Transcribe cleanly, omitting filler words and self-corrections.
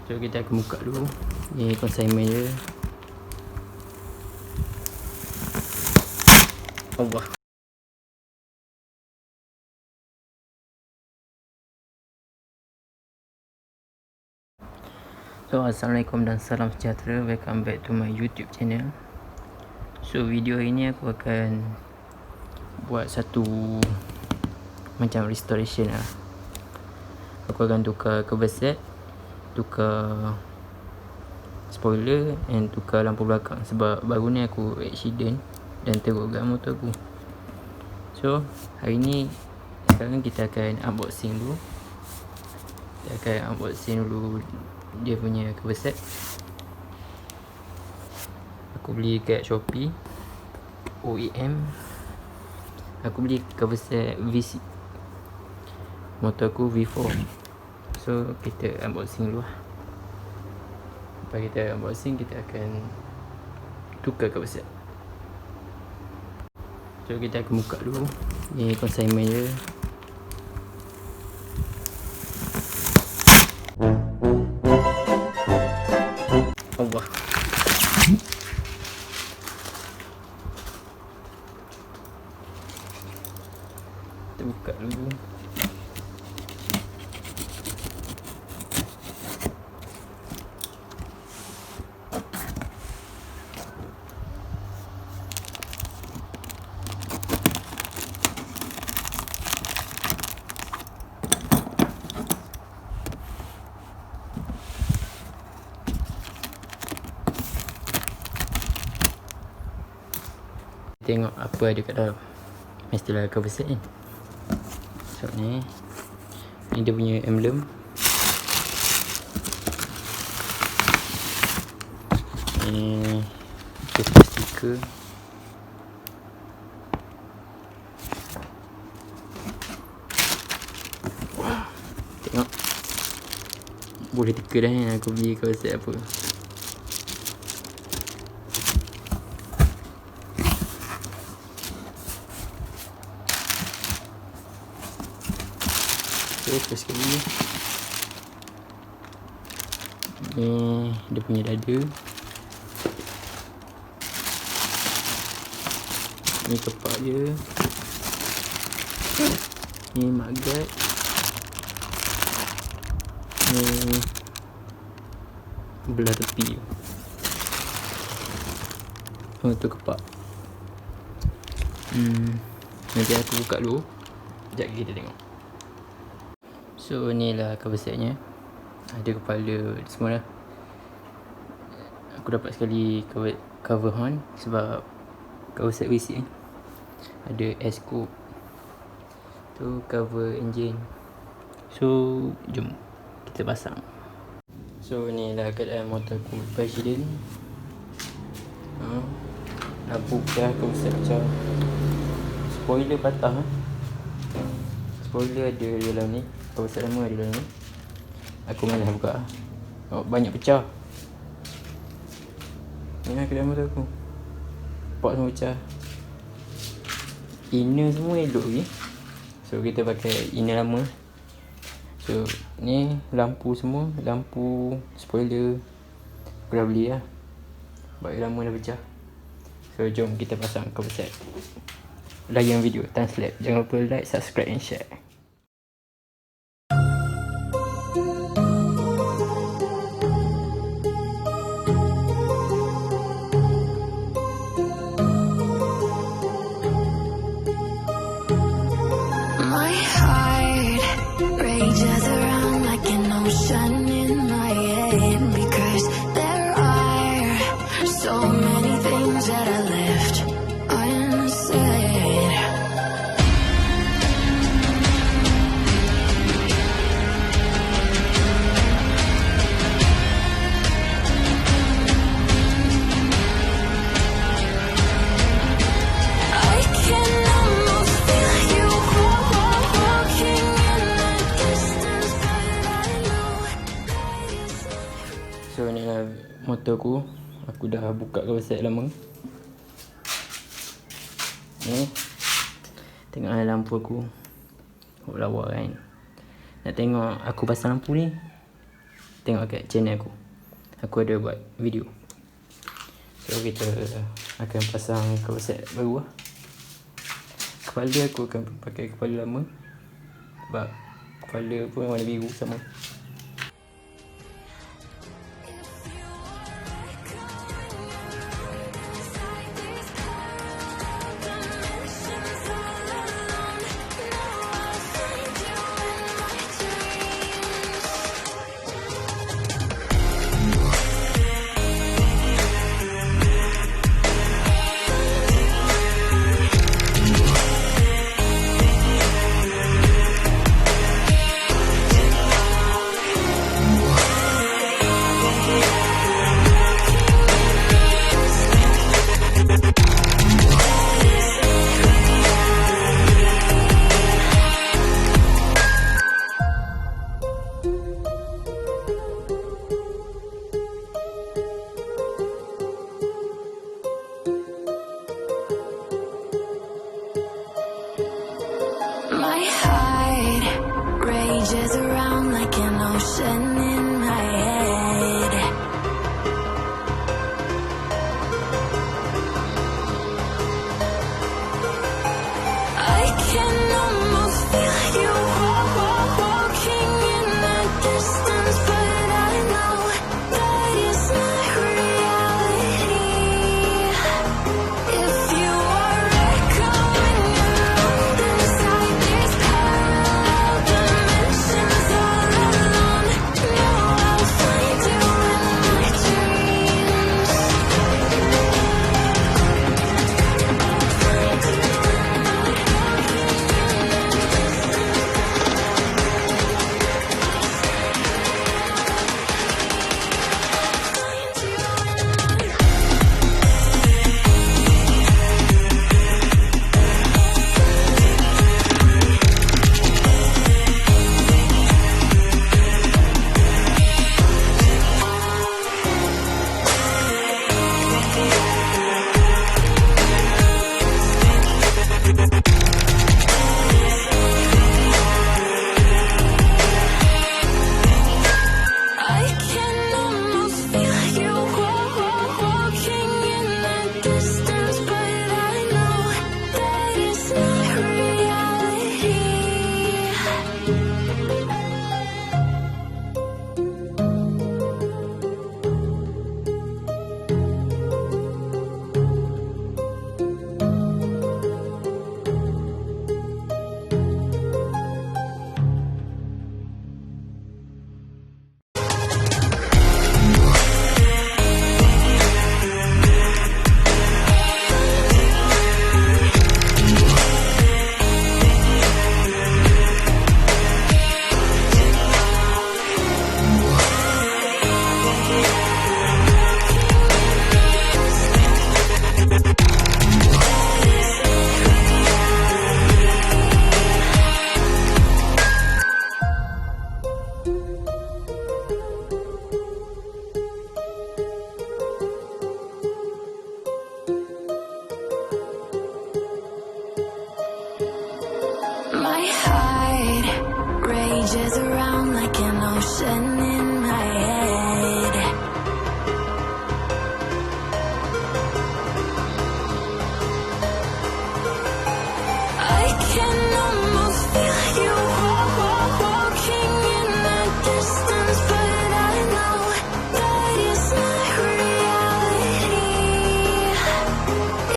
So kita akan buka dulu. Ni consignment je. Allah. So assalamualaikum dan salam sejahtera. Welcome back to my YouTube channel. So video ini aku akan buat satu macam restoration lah. Aku akan tukar coverset, tukar spoiler and tukar lampu belakang. Sebab baru ni aku accident dan teruk kat motor aku. So hari ni sekarang kita akan unboxing dulu. Kita akan unboxing dulu dia punya coverset. Aku beli kat Shopee OEM. Aku beli coverset V6 motor aku V4. So kita unboxing dulu lah. Lepas kita unboxing, kita akan tukar coverset. So kita akan buka dulu. Ni consignment je. Allah. Kita buka dulu. Tengok apa ada kat dalam. Mestilah coverset ni. So ni dia punya emblem. Ni stiker. Tengok. Boleh teka dah ni aku beli coverset apa. Terus sekali ni dia punya dada. Ni kepak dia. Ni magnet. Ni belah tepi. Oh tu kepak. Nanti aku buka dulu. Sekejap kita tengok. So ni lah coversetnya. Ada kepala semua dah. Aku dapat sekali cover horn. Sebab coverset V6 ada S-scope. Tu cover engine. So jom kita pasang. So ni lah keadaan motor aku presiden. Lampu pecah, coverset pecah, spoiler patah. Spoiler ada dalam ni. Coverset lama ada dalam ni. Aku malas buka. Oh, banyak pecah. Ni lah kedai motor aku. Pot semua pecah. Inner semua elok lagi. So kita pakai inner lama. So ni lampu semua. Lampu spoiler aku dah beli lah. Sebab lama dah pecah. So jom kita pasang coverset. Layan video time lapse. Jangan lupa like, subscribe and share. So ni lah motor aku dah buka coverset lama. Ni tengok lampu aku. Oh lawa kan. Nak tengok aku pasang lampu ni. tengok kat channel aku ada buat video. So kita akan pasang coverset baru lah. Kepala aku akan pakai kepala lama sebab kepala pun warna biru sama.